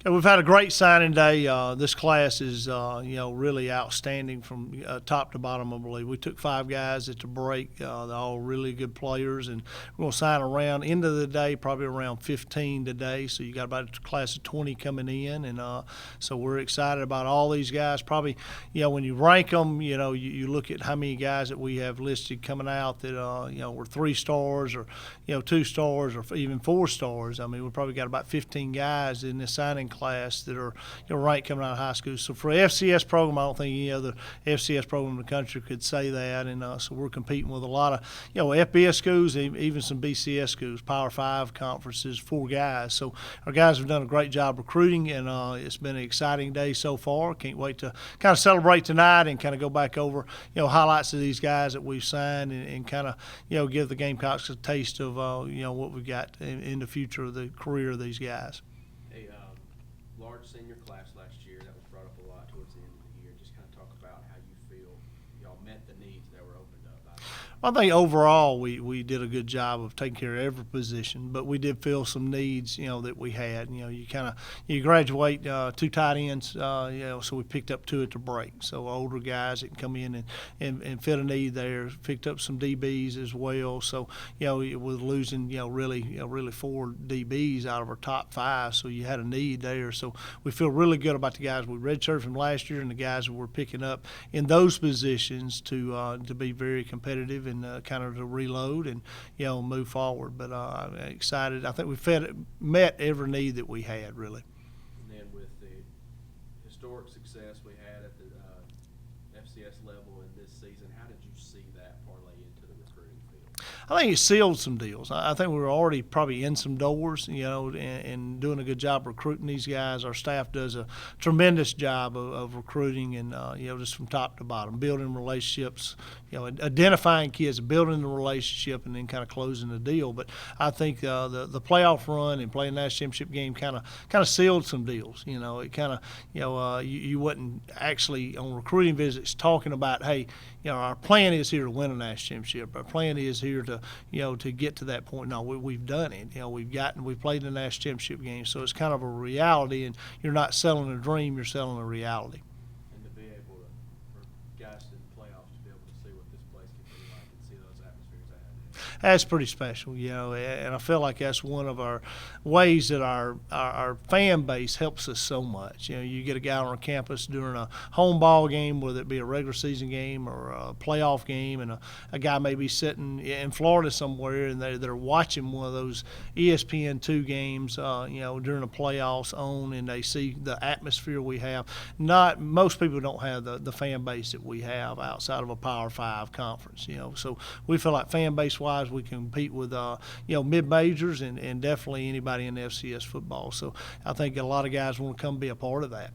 Yeah, we've had a great signing day. This class is, really outstanding from top to bottom, I believe. We took 5 guys at the break. They're all really good players, and we're going to sign around, end of the day, probably around 15 today. So you got about a class of 20 coming in, and so we're excited about all these guys. Probably, when you rank them, you look at how many guys that we have listed coming out that, were 3 stars or, 2 stars or even 4 stars. I mean, we probably got about 15 guys in this signing class that are ranked coming out of high school. So for an FCS program, I don't think any other FCS program in the country could say that. And so we're competing with a lot of FBS schools, even some BCS schools, Power 5 conferences, 4 guys. So our guys have done a great job recruiting, and it's been an exciting day so far. Can't wait to kind of celebrate tonight and kind of go back over highlights of these guys that we've signed, and kind of give the Gamecocks a taste of what we've got in the future of the career of these guys. Large senior class last year. That was brought up a lot towards the end of the year. Just kind of talk about how you feel y'all met the needs that were opened up by that. I think overall we did a good job of taking care of every position, but we did fill some needs, that we had. You graduate 2 tight ends, so we picked up 2 at the break. So older guys that can come in and fit a need there. Picked up some DBs as well. So with losing really 4 DBs out of our top 5, so you had a need there. So we feel really good about the guys we redshirted from last year and the guys that we're picking up in those positions to be very competitive and kind of to reload and move forward. But I'm excited. I think we met every need that we had, really. And then with the historic success we had at the FCS level in this season, how did you see that parlay into the recruiting field? I think it sealed some deals. I think we were already probably in some doors, and doing a good job recruiting these guys. Our staff does a tremendous job of recruiting and, just from top to bottom, building relationships, identifying kids, building the relationship, and then kind of closing the deal. But I think the playoff run and playing the national championship game kind of sealed some deals. It kind of, you wasn't actually on recruiting visits talking about, hey, our plan is here to win a national championship. Our plan is here to get to that point. No, we've done it. We've played the national championship game. So it's kind of a reality, and you're not selling a dream, you're selling a reality. And to be able to, for guys in the playoffs, to be able to see what this place can be like and see those atmospheres they have. That's pretty special, and I feel like that's one of our ways that our fan base helps us so much. You get a guy on our campus during a home ball game, whether it be a regular season game or a playoff game, and a guy may be sitting in Florida somewhere, and they're watching one of those ESPN2 games, during the playoffs and they see the atmosphere we have. Most people don't have the fan base that we have outside of a Power 5 conference, so we feel like fan base wise we compete with mid-majors and definitely anybody in FCS football. So I think a lot of guys want to come be a part of that.